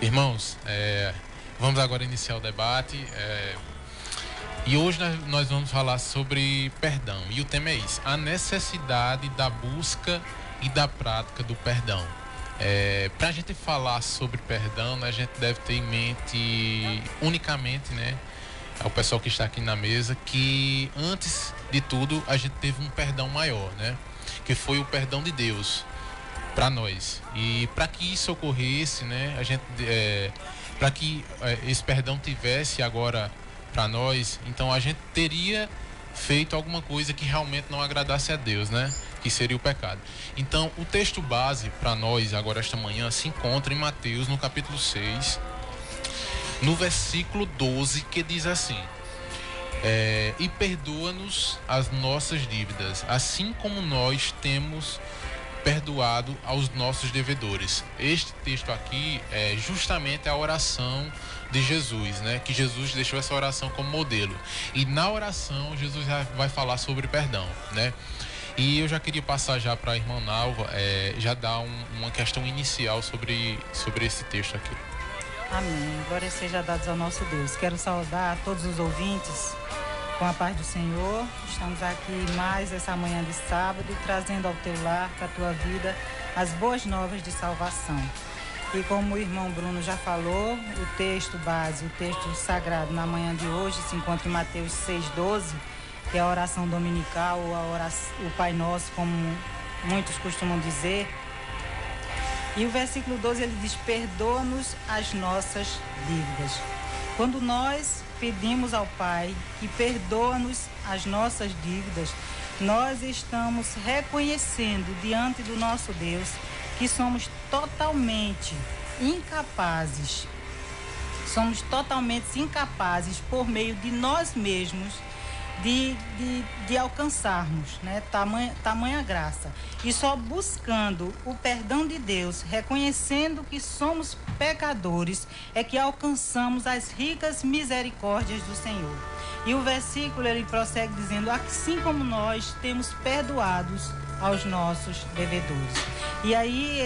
Irmãos, vamos agora iniciar o debate. E hoje nós vamos falar sobre perdão. E o tema é isso: a necessidade da busca e da prática do perdão. Para a gente falar sobre perdão, né, a gente deve ter em mente unicamente, né, ao pessoal que está aqui na mesa, que antes de tudo a gente teve um perdão maior, né, que foi o perdão de Deus para nós. E para que isso ocorresse, né, para que esse perdão tivesse agora para nós, então a gente teria feito alguma coisa que realmente não agradasse a Deus, né, que seria o pecado. Então o texto base para nós agora esta manhã se encontra em Mateus, no capítulo 6, no versículo 12, que diz assim: e perdoa-nos as nossas dívidas, assim como nós temos perdoado aos nossos devedores. Este texto aqui é justamente a oração de Jesus, né? Que Jesus deixou essa oração como modelo. E na oração Jesus vai falar sobre perdão, né? E eu já queria passar já para a irmã Nalva, já dar uma questão inicial sobre esse texto aqui. Amém. Glória seja dados ao nosso Deus. Quero saudar todos os ouvintes com a paz do Senhor. Estamos aqui mais essa manhã de sábado, trazendo ao teu lar, para a tua vida, as boas novas de salvação. E como o irmão Bruno já falou, o texto base, o texto sagrado na manhã de hoje se encontra em Mateus 6,12, que é a oração dominical, o Pai Nosso, como muitos costumam dizer. E o versículo 12 ele diz: perdoa-nos as nossas dívidas. Quando nós pedimos ao Pai que perdoa-nos as nossas dívidas, nós estamos reconhecendo diante do nosso Deus que somos totalmente incapazes. Somos totalmente incapazes por meio de nós mesmos de alcançarmos, né, tamanha graça. E só buscando o perdão de Deus, reconhecendo que somos pecadores, é que alcançamos as ricas misericórdias do Senhor. E o versículo ele prossegue dizendo: assim como nós temos perdoados aos nossos devedores. E aí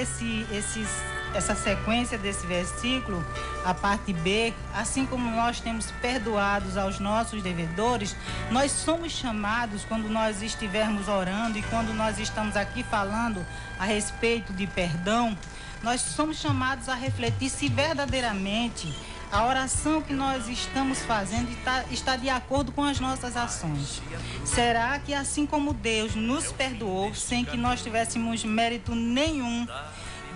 essa sequência desse versículo, a parte B, assim como nós temos perdoados aos nossos devedores, nós somos chamados, quando nós estivermos orando e quando nós estamos aqui falando a respeito de perdão, nós somos chamados a refletir se verdadeiramente a oração que nós estamos fazendo está de acordo com as nossas ações. Será que assim como Deus nos perdoou sem que nós tivéssemos mérito nenhum,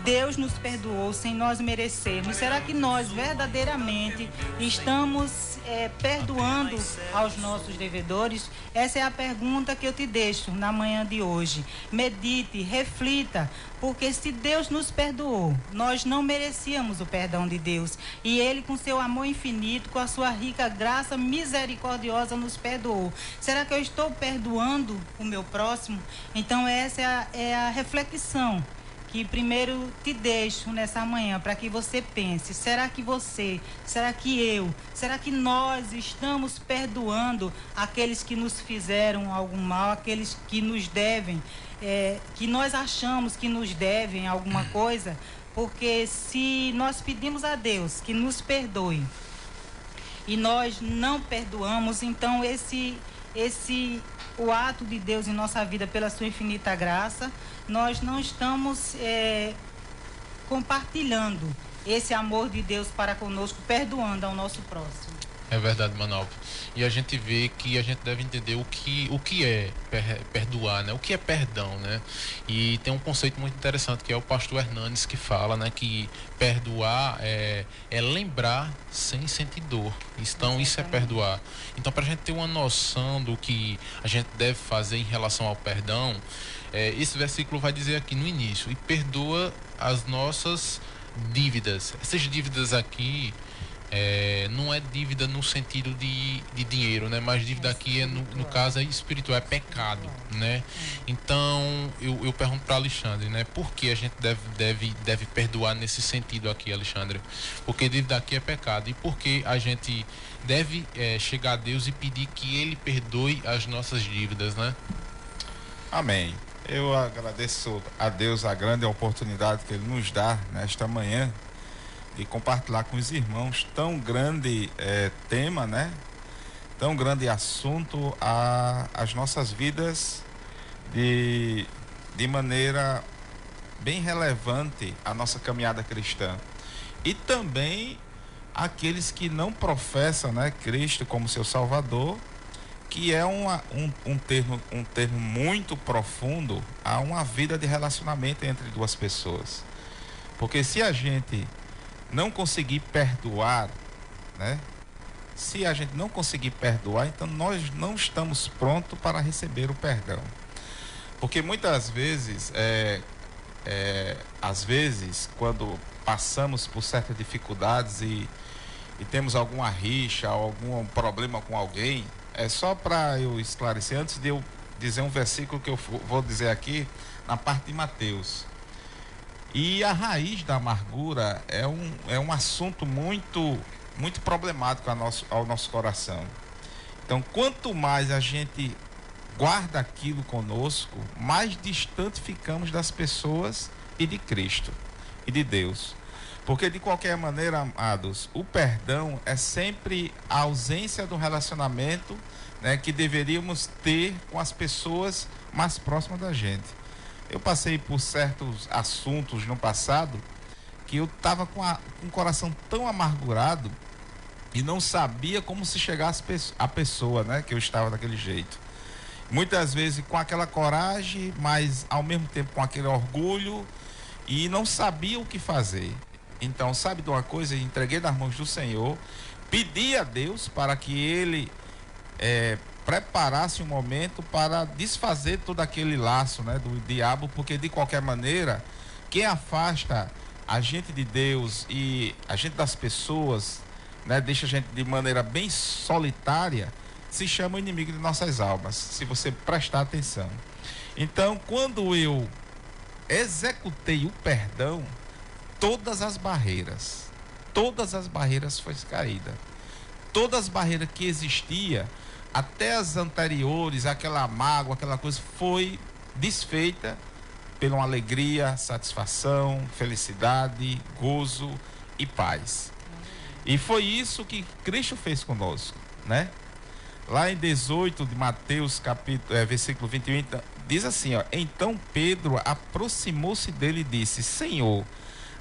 Deus nos perdoou sem nós merecermos? Será que nós verdadeiramente estamos perdoando aos nossos devedores? Essa é a pergunta que eu te deixo na manhã de hoje. Medite, reflita, porque se Deus nos perdoou, nós não merecíamos o perdão de Deus. E Ele, com seu amor infinito, com a sua rica graça misericordiosa, nos perdoou. Será que eu estou perdoando o meu próximo? Então essa é a reflexão que primeiro te deixo nessa manhã, para que você pense: será que você, será que eu, será que nós estamos perdoando aqueles que nos fizeram algum mal, aqueles que nos devem, que nós achamos que nos devem alguma coisa? Porque se nós pedimos a Deus que nos perdoe e nós não perdoamos, então o ato de Deus em nossa vida, pela sua infinita graça, nós não estamos compartilhando esse amor de Deus para conosco, perdoando ao nosso próximo. É verdade, Manalva. E a gente vê que a gente deve entender o que é perdoar, né? O que é perdão, né? E tem um conceito muito interessante que é o pastor Hernandes que fala, né? Que perdoar é lembrar sem sentir dor. Então isso é perdoar. Então, para a gente ter uma noção do que a gente deve fazer em relação ao perdão, esse versículo vai dizer aqui no início: e perdoa as nossas dívidas. Essas dívidas aqui não é dívida no sentido de dinheiro, né? Mas dívida aqui no caso é espiritual, é pecado, né? Então eu pergunto para Alexandre, né? Por que a gente deve perdoar nesse sentido aqui, Alexandre? Porque dívida aqui é pecado. E por que a gente deve chegar a Deus e pedir que Ele perdoe as nossas dívidas, né? Amém. Eu agradeço a Deus a grande oportunidade que Ele nos dá nesta manhã de compartilhar com os irmãos tão grande tema, né? Tão grande assunto as nossas vidas de maneira bem relevante a nossa caminhada cristã. E também aqueles que não professam, né, Cristo como seu Salvador, que é um termo muito profundo a uma vida de relacionamento entre duas pessoas. Porque se a gente não conseguir perdoar, né? Se a gente não conseguir perdoar, então nós não estamos prontos para receber o perdão. Porque muitas vezes, às vezes, quando passamos por certas dificuldades e temos alguma rixa, algum problema com alguém, é só para eu esclarecer, antes de eu dizer um versículo que eu vou dizer aqui, na parte de Mateus. E a raiz da amargura é um assunto muito problemático ao nosso coração. Então, quanto mais a gente guarda aquilo conosco, mais distante ficamos das pessoas e de Cristo e de Deus. Porque, de qualquer maneira, amados, o perdão é sempre a ausência do relacionamento, né, que deveríamos ter com as pessoas mais próximas da gente. Eu passei por certos assuntos no passado que eu estava com um coração tão amargurado e não sabia como se chegasse a pessoa, né, que eu estava daquele jeito. Muitas vezes com aquela coragem, mas ao mesmo tempo com aquele orgulho, e não sabia o que fazer. Então, sabe de uma coisa? Eu entreguei nas mãos do Senhor, pedi a Deus para que Ele preparasse um momento para desfazer todo aquele laço, né, do diabo, porque de qualquer maneira, quem afasta a gente de Deus e a gente das pessoas, né, deixa a gente de maneira bem solitária, se chama o inimigo de nossas almas, se você prestar atenção. Então, quando eu executei o perdão, todas as barreiras foram caídas. Todas as barreiras que existiam, até as anteriores, aquela mágoa, aquela coisa, foi desfeita pela uma alegria, satisfação, felicidade, gozo e paz. E foi isso que Cristo fez conosco, né? Lá em 18 de Mateus, versículo 21, diz assim, ó: então Pedro aproximou-se dele e disse: Senhor,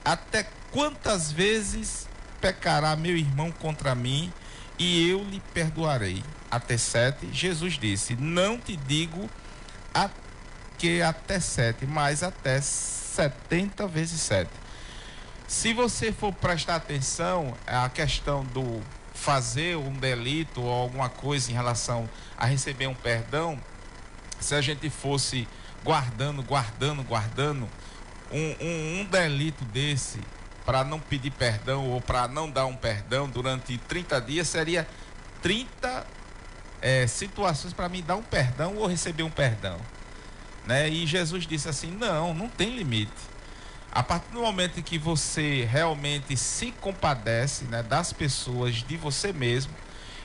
até quantas vezes pecará meu irmão contra mim e eu lhe perdoarei? Até 7. Jesus disse: não te digo que até 7, mas até 70 vezes 7. Se você for prestar atenção à questão do fazer um delito ou alguma coisa em relação a receber um perdão, se a gente fosse guardando um delito desse para não pedir perdão ou para não dar um perdão durante 30 dias, seria 30 situações para mim dar um perdão ou receber um perdão, né? E Jesus disse assim: não tem limite. A partir do momento em que você realmente se compadece, né, das pessoas, de você mesmo,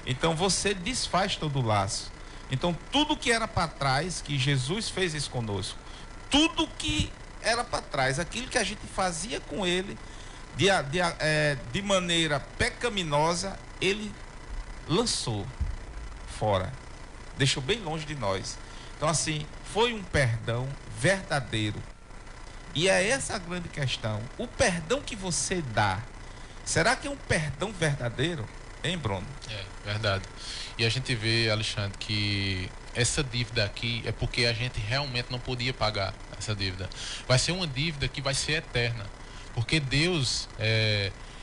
então você desfaz todo o laço. Então tudo que era para trás, que Jesus fez isso conosco, tudo que era para trás, aquilo que a gente fazia com ele de maneira pecaminosa, ele lançou fora, deixou bem longe de nós. Então, assim, foi um perdão verdadeiro. E é essa a grande questão. O perdão que você dá, será que é um perdão verdadeiro? Hein, Bruno? É, verdade. E a gente vê, Alexandre, que essa dívida aqui é porque a gente realmente não podia pagar essa dívida. Vai ser uma dívida que vai ser eterna. Porque Deus,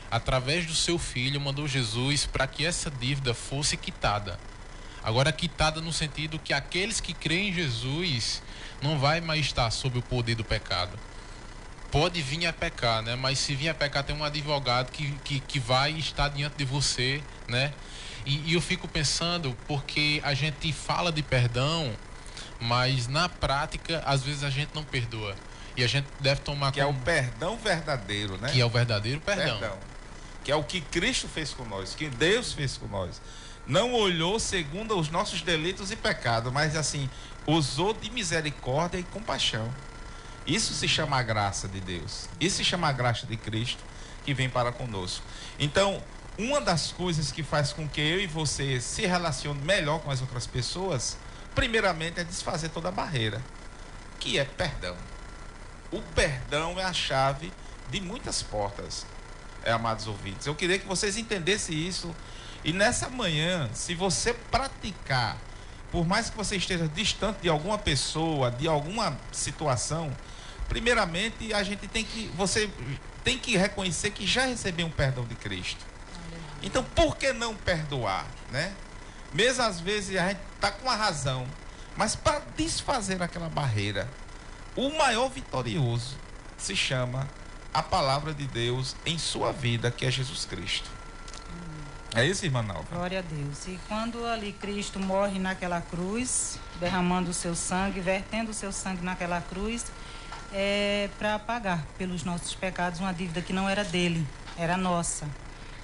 através do seu Filho, mandou Jesus para que essa dívida fosse quitada. Agora, quitada no sentido que aqueles que creem em Jesus não vai mais estar sob o poder do pecado. Pode vir a pecar, né? Mas se vir a pecar, tem um advogado que vai estar diante de você, né? E eu fico pensando, porque a gente fala de perdão, mas na prática, às vezes a gente não perdoa. E a gente deve tomar que é o perdão verdadeiro, né? Que é o verdadeiro perdão. Que é o que Cristo fez com nós, que Deus fez com nós. Não olhou segundo os nossos delitos e pecados, mas assim, usou de misericórdia e compaixão. Isso se chama a graça de Deus. Isso se chama a graça de Cristo, que vem para conosco. Então, uma das coisas que faz com que eu e você se relacione melhor com as outras pessoas, primeiramente é desfazer toda a barreira, que é perdão. O perdão é a chave de muitas portas, amados ouvintes. Eu queria que vocês entendessem isso. E nessa manhã, se você praticar, por mais que você esteja distante de alguma pessoa, de alguma situação, primeiramente você tem que reconhecer que já recebeu um perdão de Cristo. Então, por que não perdoar, né? Mesmo às vezes a gente está com a razão, mas para desfazer aquela barreira, o maior vitorioso se chama a palavra de Deus em sua vida, que é Jesus Cristo. É isso, irmã Nalva? Glória a Deus. E quando ali Cristo morre naquela cruz, derramando o seu sangue, vertendo o seu sangue naquela cruz, para pagar pelos nossos pecados uma dívida que não era dele, era nossa.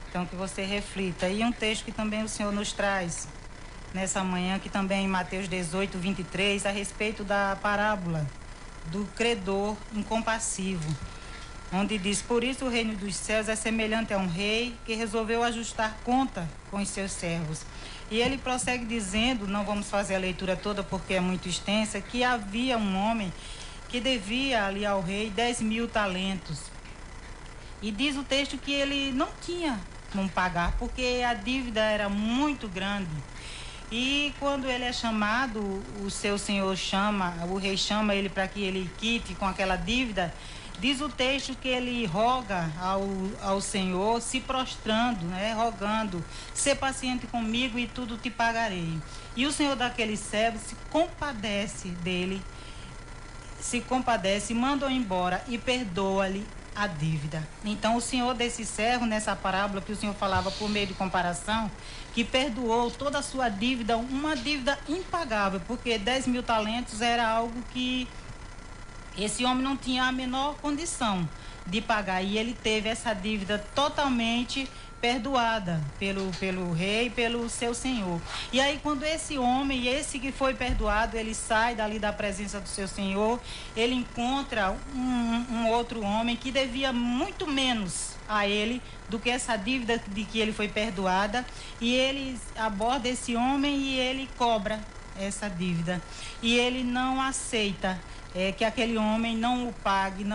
Então que você reflita. E um texto que também o Senhor nos traz nessa manhã, que também em Mateus 18, 23, a respeito da parábola do credor incompassivo, onde diz: por isso o reino dos céus é semelhante a um rei que resolveu ajustar conta com os seus servos. E ele prossegue dizendo, não vamos fazer a leitura toda porque é muito extensa, que havia um homem que devia ali ao rei 10.000 talentos. E diz o texto que ele não tinha como pagar, porque a dívida era muito grande. E quando ele é chamado, o seu senhor chama, o rei chama ele para que ele quite com aquela dívida. Diz o texto que ele roga ao Senhor, se prostrando, né, rogando: ser paciente comigo e tudo te pagarei. E o Senhor daquele servo se compadece dele, se compadece, manda-o embora e perdoa-lhe a dívida. Então o Senhor desse servo, nessa parábola que o Senhor falava por meio de comparação, que perdoou toda a sua dívida, uma dívida impagável, porque 10.000 talentos era algo que esse homem não tinha a menor condição de pagar, e ele teve essa dívida totalmente perdoada pelo rei, pelo seu senhor. E aí quando esse homem, esse que foi perdoado, ele sai dali da presença do seu senhor, ele encontra um outro homem que devia muito menos a ele do que essa dívida de que ele foi perdoada, e ele aborda esse homem e ele cobra essa dívida, e ele não aceita que aquele homem não o pague,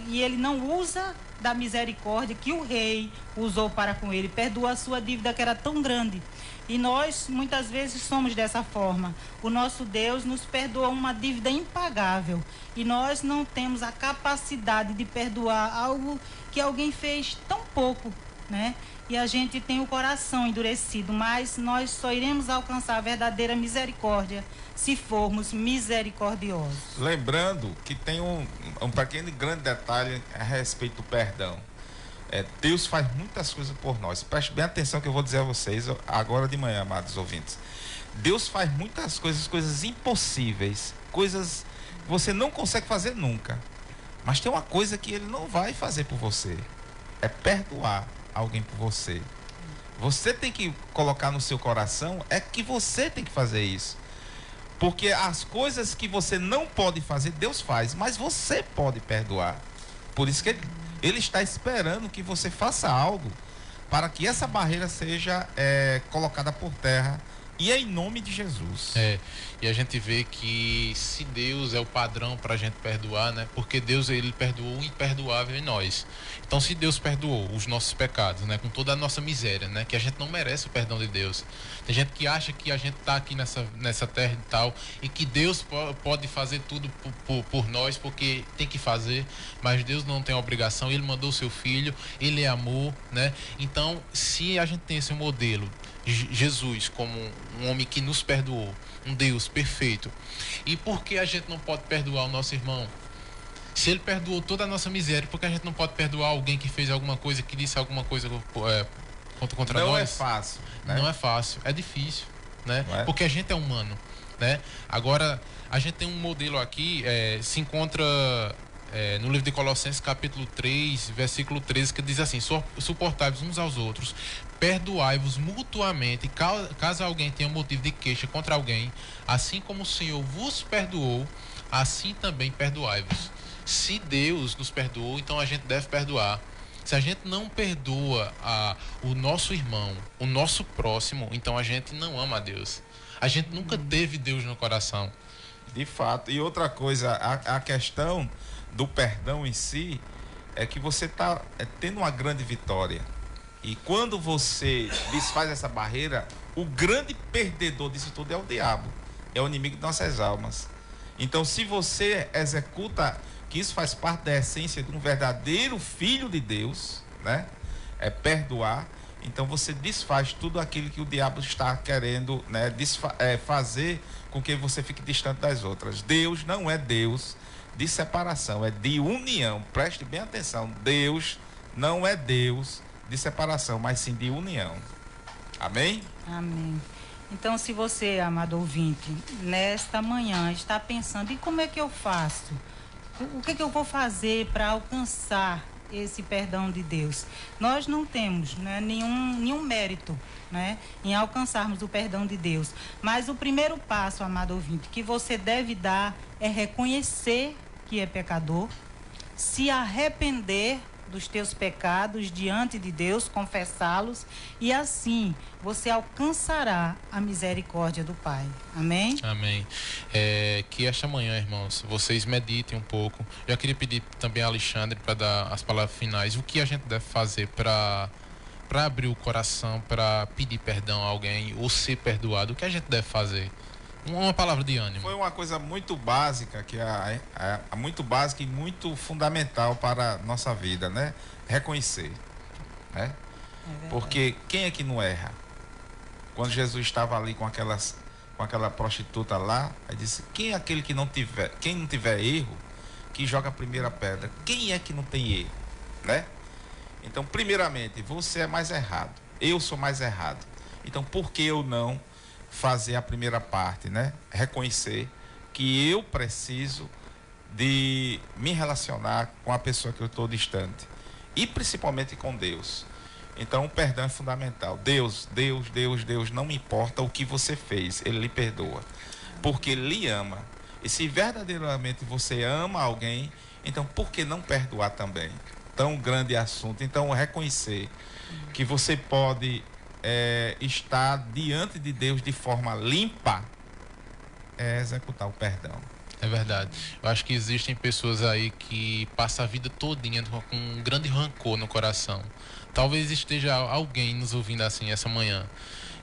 e ele não usa da misericórdia que o rei usou para com ele, perdoa a sua dívida que era tão grande. E nós muitas vezes somos dessa forma. O nosso Deus nos perdoa uma dívida impagável e nós não temos a capacidade de perdoar algo que alguém fez tão pouco, né? E a gente tem o coração endurecido, mas nós só iremos alcançar a verdadeira misericórdia se formos misericordiosos. Lembrando que tem um pequeno e grande detalhe a respeito do perdão. Deus faz muitas coisas por nós. Preste bem atenção que eu vou dizer a vocês agora de manhã, amados ouvintes. Deus faz muitas coisas impossíveis, coisas que você não consegue fazer nunca. Mas tem uma coisa que Ele não vai fazer por você: é perdoar alguém por você. Você tem que colocar no seu coração que você tem que fazer isso. Porque as coisas que você não pode fazer, Deus faz, mas você pode perdoar. Por isso que Ele está esperando que você faça algo para que essa barreira seja colocada por terra, e é em nome de Jesus. E a gente vê que se Deus é o padrão para a gente perdoar, né? Porque Deus, ele perdoou o imperdoável em nós. Então, se Deus perdoou os nossos pecados, né? Com toda a nossa miséria, né? Que a gente não merece o perdão de Deus. Tem gente que acha que a gente está aqui nessa terra e tal, e que Deus pode fazer tudo por nós, porque tem que fazer, mas Deus não tem obrigação. Ele mandou o seu filho, ele é amor, né? Então, se a gente tem esse modelo, Jesus como um homem que nos perdoou, um Deus perfeito, e por que a gente não pode perdoar o nosso irmão? Se ele perdoou toda a nossa miséria, por que a gente não pode perdoar alguém que fez alguma coisa, que disse alguma coisa contra nós? Não é fácil, né? Não é fácil, é difícil, né? Porque a gente é humano, né? Agora, a gente tem um modelo aqui, se encontra no livro de Colossenses, capítulo 3, versículo 13, que diz assim: suportai-vos uns aos outros, perdoai-vos mutuamente, caso alguém tenha motivo de queixa contra alguém, assim como o Senhor vos perdoou, assim também perdoai-vos. Se Deus nos perdoou, então a gente deve perdoar. Se a gente não perdoa o nosso irmão, o nosso próximo, então a gente não ama a Deus. A gente nunca teve Deus no coração. De fato. E outra coisa, a questão do perdão em si é que você está tendo uma grande vitória. E quando você desfaz essa barreira, o grande perdedor disso tudo é o diabo. É o inimigo de nossas almas. Então, se você executa, que isso faz parte da essência de um verdadeiro filho de Deus, né? É perdoar. Então, você desfaz tudo aquilo que o diabo está querendo, né? Fazer com que você fique distante das outras. Deus não é Deus de separação, é de união. Preste bem atenção. Deus não é Deus de separação, mas sim de união. Amém? Amém. Então, se você, amado ouvinte, nesta manhã está pensando, e como é que eu faço? O que eu vou fazer para alcançar esse perdão de Deus? Nós não temos, né, nenhum mérito, né, em alcançarmos o perdão de Deus. Mas o primeiro passo, amado ouvinte, que você deve dar é reconhecer que é pecador, se arrepender dos teus pecados diante de Deus, confessá-los, e assim você alcançará a misericórdia do Pai. Amém? Amém. Que esta manhã, irmãos, vocês meditem um pouco. Eu queria pedir também a Alexandre para dar as palavras finais. O que a gente deve fazer para abrir o coração, para pedir perdão a alguém ou ser perdoado? O que a gente deve fazer? Uma palavra de ânimo. Foi uma coisa muito básica, que muito básica e muito fundamental para a nossa vida, né? Reconhecer, né? Porque quem é que não erra? Quando Jesus estava ali com aquela prostituta lá, ele disse: quem é aquele quem não tiver erro, que joga a primeira pedra? Quem é que não tem erro, né? Então, primeiramente, você é mais errado, eu sou mais errado. Então, por que eu não fazer a primeira parte, né? Reconhecer que eu preciso de me relacionar com a pessoa que eu estou distante, e principalmente com Deus. Então, o perdão é fundamental. Deus, não me importa o que você fez, Ele lhe perdoa, porque Ele lhe ama. E se verdadeiramente você ama alguém, então por que não perdoar também? Tão grande assunto. Então, reconhecer que você pode estar diante de Deus de forma limpa é executar o perdão. É verdade. Eu acho que existem pessoas aí que passam a vida todinha com um grande rancor no coração. Talvez esteja alguém nos ouvindo assim essa manhã,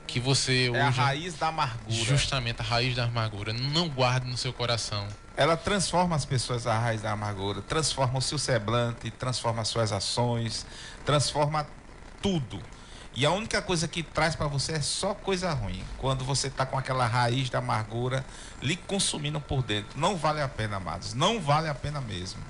que você hoje... É a raiz da amargura. Justamente, a raiz da amargura. Não guarde no seu coração. Ela transforma as pessoas, a raiz da amargura, transforma o seu semblante, transforma as suas ações, transforma tudo. E a única coisa que traz para você é só coisa ruim. Quando você está com aquela raiz da amargura lhe consumindo por dentro. Não vale a pena, amados. Não vale a pena mesmo.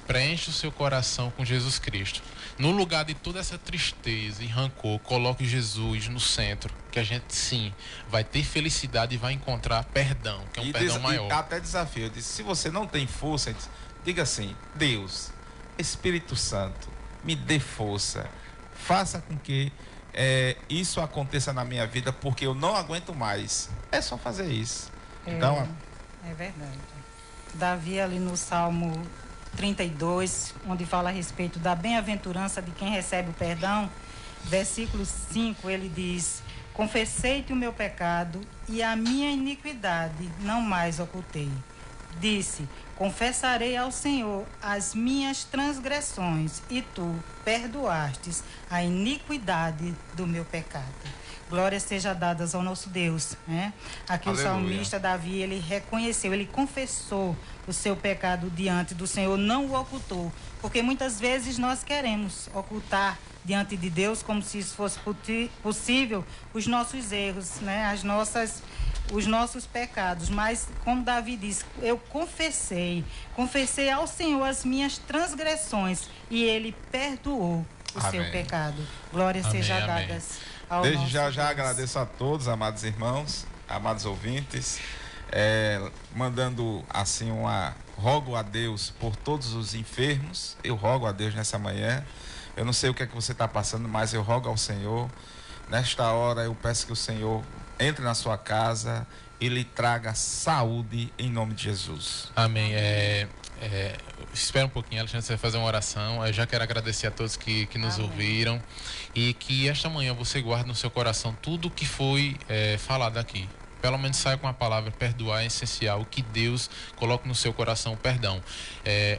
Preenche o seu coração com Jesus Cristo. No lugar de toda essa tristeza e rancor, coloque Jesus no centro. Que a gente, sim, vai ter felicidade e vai encontrar perdão, que é um perdão maior. E até desafio. Eu disse, se você não tem força, diga assim: Deus, Espírito Santo, me dê força. Faça com que isso aconteça na minha vida, porque eu não aguento mais. É só fazer isso. Então, é verdade. Davi, ali no Salmo 32, onde fala a respeito da bem-aventurança de quem recebe o perdão, versículo 5, ele diz: confessei-te o meu pecado e a minha iniquidade não mais ocultei. Disse: confessarei ao Senhor as minhas transgressões, e tu perdoastes a iniquidade do meu pecado. Glórias sejam dadas ao nosso Deus, né? Aqui Aleluia. O salmista Davi, ele reconheceu, ele confessou o seu pecado diante do Senhor, não o ocultou, porque muitas vezes nós queremos ocultar diante de Deus, como se isso fosse possível, os nossos erros, né? Os nossos pecados. Mas, como Davi disse, eu confessei ao Senhor as minhas transgressões, e Ele perdoou o seu pecado. Glória seja dadas ao Desde nosso já Deus. agradeço a todos, amados irmãos, amados ouvintes, mandando assim rogo a Deus por todos os enfermos. Eu rogo a Deus nessa manhã. Eu não sei o que é que você está passando, mas eu rogo ao Senhor. Nesta hora eu peço que o Senhor entre na sua casa e lhe traga saúde em nome de Jesus. Amém. Espera um pouquinho, Alexandre, você vai fazer uma oração. Eu já quero agradecer a todos que nos Amém. ouviram e que esta manhã você guarde no seu coração tudo o que foi falado aqui. Pelo menos saia com a palavra perdoar é essencial, que Deus coloque no seu coração o perdão.